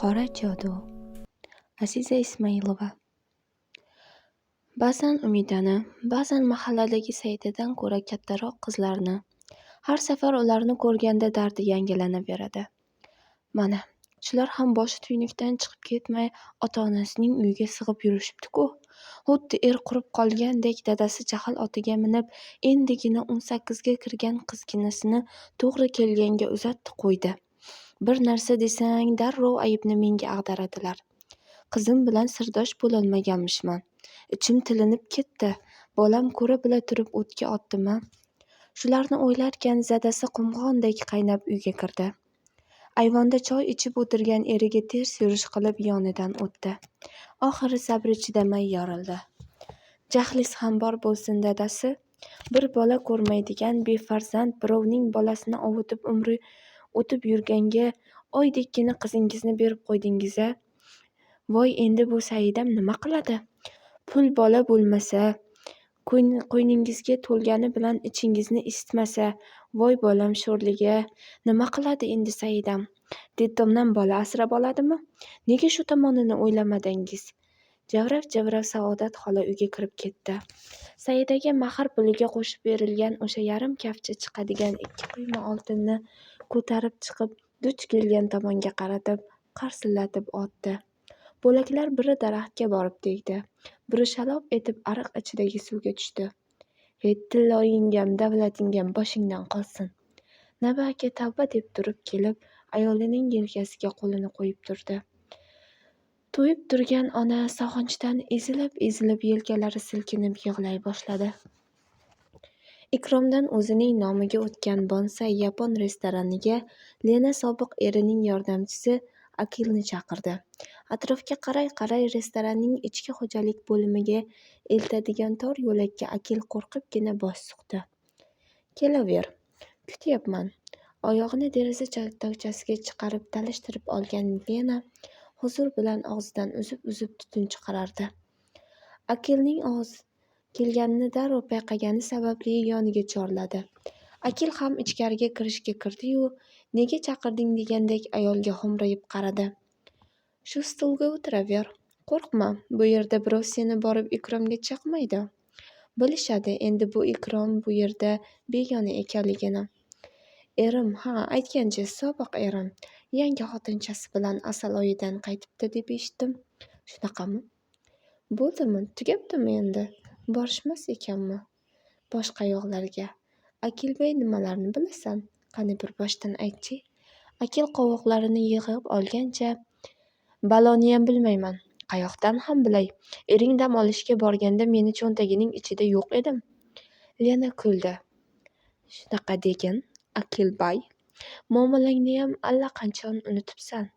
Qora jodu. Aziza Ismailova. Ba'zan Umidani, ba'zan mahalladagi Saidadan ko'ra kattaroq qizlarni, har safar ularni ko'rganda dardi yangilanaveradi. Mana, shular ham boshi tuynukdan chiqib ketmay ota-onasining uyiga sig'ib yurishibdi-ku. Xuddi qurib qolgandek dadasi jahl otiga minib, endigina 18ga kirgan qizginasini to'g'ri kelganga uzatdi qo'ydi. Bir narsa desang, darrov aybni menga ag'daradilar. Qizim bilan sirdosh bo'lolmaganmishman. Ichim tilinib ketdi. Bolam ko'ra-bila turib o'tga otdimi? Shularni o'ylarkan, zadasi qumg'ondek qaynab uyga kirdi. Ayvonda choy ichib o'tirgan eriga ters yurish qilib yonidan o'tdi. Oxiri sabri chidamay yorildi. Jahlis ham bor bo'lsin dadasi. Bir bola ko'rmaydigan befarzand birovning bolasini ovutib umri o'tib yurganga oydekkina qizingizni berib qo'ydingiz-a? Voy, endi bu Saidam nima qiladi? Pul bola bo'lmasa, qo'yningizga to'lgani bilan ichingizni isitmasa, voy bolam sho'rliga, nima qiladi endi Saidam? Diddomdan bola asrab oladimi? Nega shu tomonini o'ylamadingiz? Javrab-javrab Saodat xola uyga kirib ketdi. Saidaga mahar puliga qo'shib berilgan o'sha yarim kafcha chiqadigan 2 quyma oltinni ko'tarib chiqib, duch kelgan tomonga qaratib, qarsillatib otdi. Bo'laklar biri daraxtga borib tegdi, biri shaloq etib ariq ichidagi suvga tushdi. Hey tilloyingam, davlatingam boshingdan qolsin. Nabi aka tavba deb turib kelib, ayolining yelkasiga qo'lini qo'yib turdi. To'yib turgan ona sog'inchdan ezilib yelkalari silkinib yig'lay boshladi. Ikromdan o'zining nomiga o'tgan Bonsai yapon restoraniga Lena sobiq erining yordamchisi Akilni chaqirdi. Atrofga qaray-qaray restoranning ichki xo'jalik bo'limiga eltadigan tor yo'lakka Akil qo'rqibgina bosh suqdi. Kelaver, kutyapman. Oyog'ini deraza tokchasiga chiqarib talishtirib olgan Lena huzur bilan og'zidan uzib-uzib tutun chiqarardi. Akilning kelganini darrov payqagani sababli yoniga chorladi. Akil ham ichkariga kirishga kirdi-yu, nega chaqirding degandek ayolga xo'mrayib qaradi. Shu stulga o'tiraver. Qo'rqma, bu yerda birov seni borib Ikromga chaqmaydi. Bilishadi endi bu Ikrom bu yerda begona ekanligini. Erim, aytgancha sobiq erim, yangi xotinchasi bilan Asaloyidan qaytibdi deb eshitdim. Shunaqami? Bo'ldimi, tugabdimi endi? Borishmas ekanmi? Boshqa yoqlarga. Akilbey nimalarni bilasan? Qani bir boshdan aytchi. Akil qovoqlarini yig'ib olgancha, baloniyam bilmayman. Qayoqdan ham bilay? Ering dam olishga borganda meni cho'ntagining ichida yo'q edim. Lena kuldi. Shunaqa degin, Akilbay. Muomalangniyam allaqanchon unutibsan.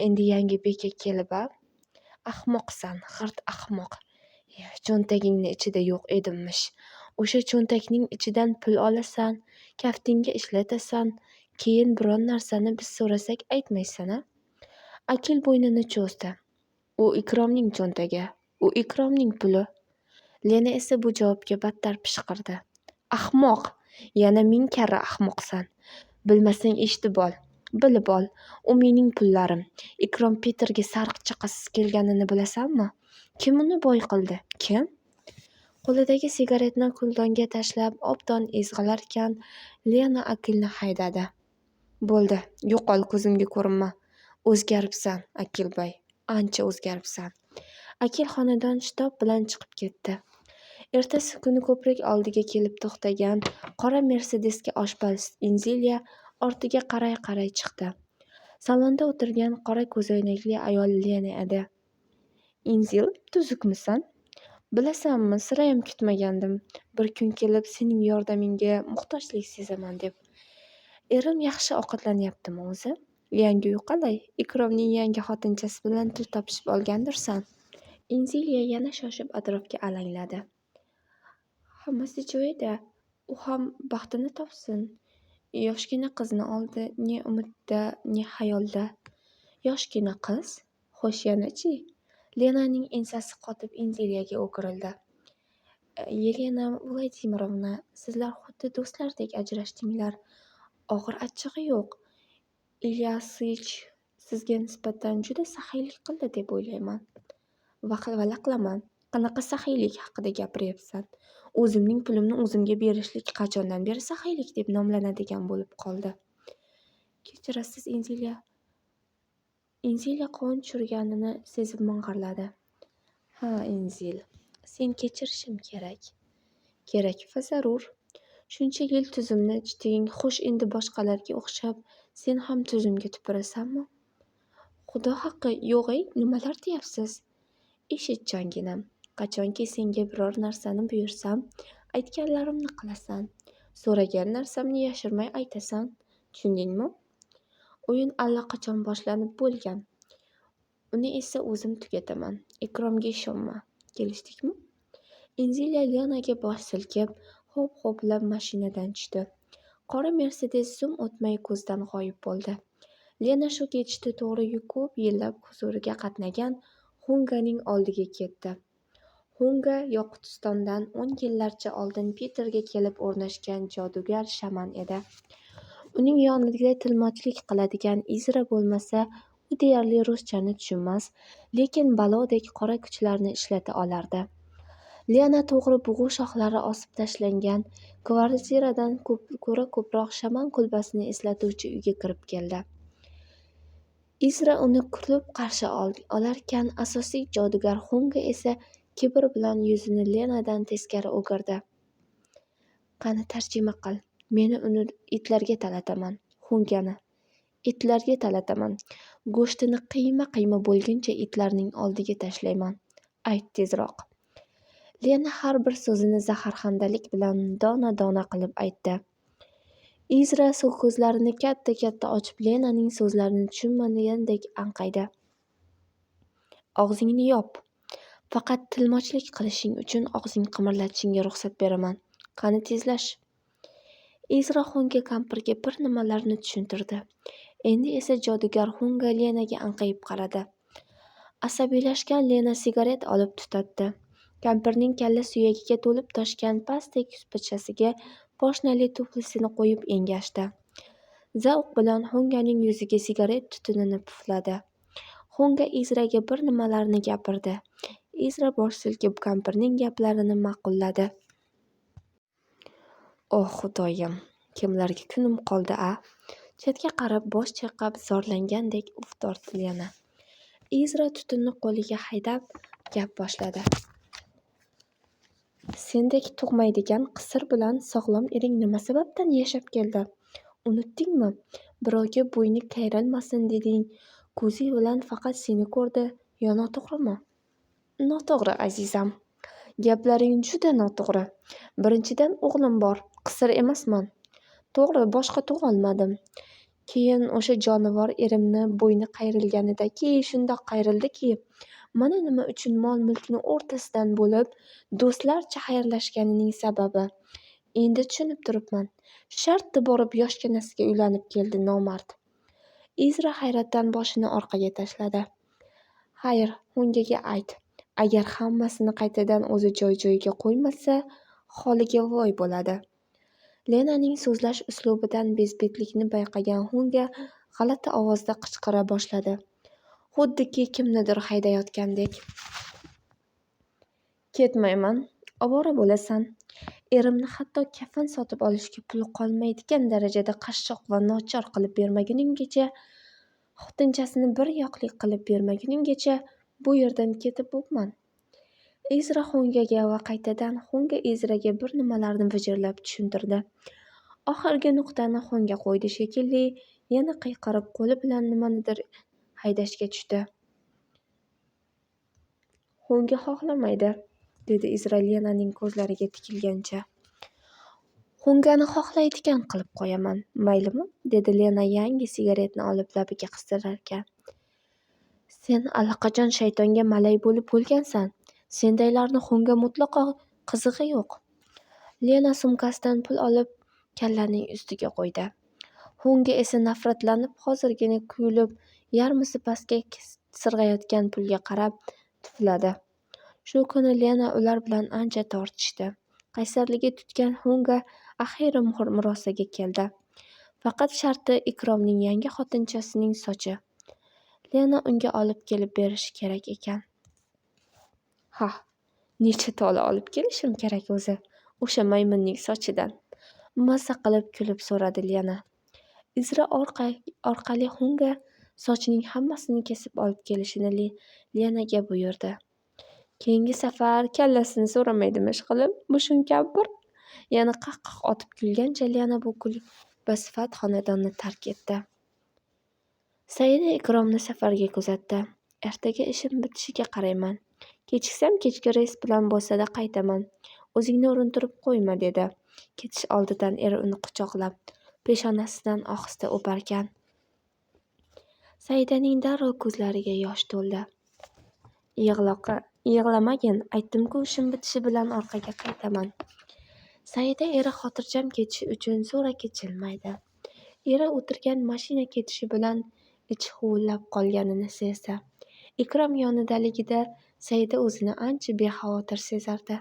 Endi yangi beka kelib-a? Ahmoqsan, g'irt ahmoq. Cho'ntagingni ichida yo'q edimmish. O'sha cho'ntakning ichidan pul olasan, kaftingga ishlatasan, keyin biron narsani biz so'rasak aytmaysan-a? Akil bo'ynini cho'zdi. U Ikromning cho'ntagi, u Ikromning puli. Lena esa bu javobga battar pishqirdi. Ahmoq, yana 1000 karra ahmoqsan. Bilmasang eshitib ol, bilib ol. U mening pullarim. Ikrom Peterga sariq chaqasiz kelganini bilasanmi? Kim uni boy qildi? Kim? Qo'lidagi sigaretni kuldonga tashlab, obdon ezg'ilarkan, Lena Akilni haydadi. Bo'ldi, yo'qol, ko'zimga ko'rinma. O'zgaribsan, Akilbay, ancha o'zgaribsan. Akil xonadan shitob bilan chiqib ketdi. Ertasi kuni ko'prik oldiga kelib to'xtagan qora Mercedesga oshpaz Inzilya ortiga qaray-qaray chiqdi. Salonda o'tirgan qora ko'zoynakli ayol Lena edi. Inzil, tuzukmisan? Bilasanmi, sirayam kutmagandim. Bir kun kelib sening yordamingga muhtojlik sezaman deb. Erim yaxshi ovqatlanyaptimi o'zi? Yangi uy qalay? Ikromning yangi xotinchasi bilan til topishib olgandirsan. Inzilya yana shoshib atrofga alangladi. Hammasi joyida. U ham baxtini topsin. Yoshgina qizni oldi, ne umidda, ne xayolda. Yoshgina qiz? Xo'sh, yana-chi? Lenaning ensasi qotib Inzilyaga o'girildi. Yelena Vladimirovna, sizlar xuddi do'stlardek ajrashdinglar. Og'ir achchig'i yo'q. Ilyasich sizga nisbatan juda saxiylik qildi deb o'ylayman. Valaqlaman. Qanaqa saxiylik haqida gapiryapsan? O'zimning pulimni o'zimga berishlik qachondan beri saxiylik deb nomlanadigan bo'lib qoldi. Kechirasiz, Enzilya qovun tushirganini sezib ming'irladi. Ha, Enzil, sen kechirishim kerak. Kerak va zarur. Shuncha yil tuzimni ichding, xo'sh endi boshqalarga o'xshab sen ham tuzimga tupurasanmi? Xudo haqqi, yo'g'-ey, nimalar deyapsiz? Eshit, jonginam, qachonki senga biror narsani buyursam, aytganlarimni qilasan. So'ragan narsamni yashirmay aytasan. Tushundingmi? O'yin allaqachon boshlanib bo'lgan. Uni esa o'zim tugataman. Ikromga ishonma. Kelishdikmi? Enzilya Lenaga bosh silkib, xo'p-xo'plab mashinadan tushdi. Qora Mercedes zum o'tmay ko'zdan g'oyib bo'ldi. Lena shu ketishda to'g'ri ko'p yillab huzuriga qatnagan Hunganing oldiga ketdi. Hunga Yoqutistondan 10 yillarcha oldin Peterga kelib o'rnashgan jodugar shaman edi. Uning yonida tilmochlik qiladigan Izra bo'lmasa, u deyarli ruschani tushunmas, lekin balodek qora kuchlarni ishlata olardi. Lena to'g'ri bug'u shoxlari osib tashlangan kvartiradan ko'ra ko'proq shaman kulbasini eslatuvchi uyga kirib keldi. Izra uni kulib qarshi olarkan, asosiy jodugar Hunga esa kibr bilan yuzini Lenadan teskari o'girdi. Qani tarjima qil. Meni uni itlarga talataman. Hungani itlarga talataman. Go'shtini qiyma-qiyma bo'lguncha itlarning oldiga tashlayman. Ayt tezroq. Lena har bir so'zini zaharxandalik bilan dona-dona qilib aytdi. Izra ko'zlarini katta-katta ochib Lenaning so'zlarini tushunmagandek anqaydi. Og'zingni yop. Faqat tilmochlik qilishing uchun og'zing qimirlatishingga ruxsat beraman. Qani tezlash. Izra Hunga kampirga bir nimalarni tushuntirdi. Endi esa jodugar Hunga Lenaga anqayib qaradi. Asabiylashgan Lena sigaret olib tutatdi. Kampirning kalla suyagiga to'lib toshgan pastek yuzpachasiga poshnali tuflisini qo'yib engashdi. Zavq bilan Hunganing yuziga sigaret tutunini pufladi. Hunga Izraga bir nimalarni gapirdi. Izra bosh silkib kampirning gaplarini ma'qulladi. Oh xudoyim, kimlarga kunim qoldi-a? Chetga qarab bosh chayqab zorlangandek uf tortdi Lena. Izra tutunni qo'liga haydab gap boshladi. Sendek tug'maydigan qisir bilan sog'lom ering nima sababdan yashab keldi? Unutdingmi? Birovga bo'yni qayrilmasin deding. Ko'zi bilan faqat seni ko'rdi. Yo noto'g'rimi? Noto'g'ri, azizam. Gaplaring juda noto'g'ri. Birinchidan o'g'lim bor, qisir emasman. To'g'ri, boshqa tug'olmadim. Keyin o'sha jonivor erimni bo'yni qayrilganidaki shundoq qayrildiki, mana nima uchun mol-mulkni o'rtasidan bo'lib, do'stlarcha xayrlashganining sababi. Endi tushunib turibman. Shartta borib yoshkanasiga uylanib keldi nomard. Izra hayratdan boshini orqaga tashladi. Xayr, Hungaga ayt. Agar hammasini qaytadan o'zi joy-joyiga qo'ymasa, holiga voy bo'ladi. Lenaning so'zlash uslubidan bezbetlikni bayqagan Hunga g'alati ovozda qichqira boshladi. Xuddiki kimnidir haydayotgandek. Ketmayman, ovora bo'lasan. Erimni hatto kafan sotib olishga puli qolmaydigan darajada qashshoq va nochor qilib bermagunimgacha, xotinchasini bir yoqlik qilib bermagunimgacha bu yerdan ketib bo'pman. Izra Hungaga va qaytadan Hunga Izraga bir nimalarni vijirlab tushuntirdi. Oxirgi nuqtani Hunga qo'ydi shekilli, yana qiyqirib qo'li bilan nimanidir haydashga tushdi. Hunga xohlamaydi, dedi Izra Lenaning ko'zlariga tikilgancha. Hungani xohlaydigan qilib qo'yaman, maylimi? Dedi Lena yangi sigaretni olib labiga qistirarkan. Sen allaqachon shaytonga malay bo'lib bo'lgansan. Sendaylarni Hunga mutlaqo qizig'i yo'q. Lena sumkasidan pul olib kallaning ustiga qo'ydi. Hunga esa nafratlanib hozirgina kuyulib, yarmisi pastga sirg'ayotgan pulga qarab tufladi. Shu kuni Lena ular bilan ancha tortishdi. Qaysarligi tutgan Hunga axiyri murosaga keldi. Faqat sharti Ikromning yangi xotinchasining sochi. Lena unga olib kelib berishi kerak ekan. Ha, necha tola olib kelishim kerak o'zi, o'sha maymunning sochidan. Maza qilib kulib so'radi Lena. Izra orqali Hunga sochining hammasini kesib olib kelishini Lenaga buyurdi. Keyingi safar kallasini so'ramaydimi ishqilib, mushun kampir? Yana qah-qah otib kulgancha Lena bu kulbasifat xonadonni tark etdi. Saida Ikromni safarga kuzatdi. Ertaga ishim bitishiga qarayman. Kechiksam kechki reys bilan bo'lsa-da qaytaman. O'zingni urintirib qo'yma, dedi. Ketish oldidan eri uni quchoqlab, peshonasidan ohista o'parkan. Saidaning darrov ko'zlariga yosh to'ldi. Yig'lamagin, aytdim-ku, ishim bitishi bilan orqaga qaytaman. Saida eri xotirjam ketishi uchun so'raki jilmaydi. Eri o'tirgan mashina ketishi bilan ichi huvillab qolganini sezdi. Ikrom yonidaligida Saida o'zini ancha bexavotir sezardi.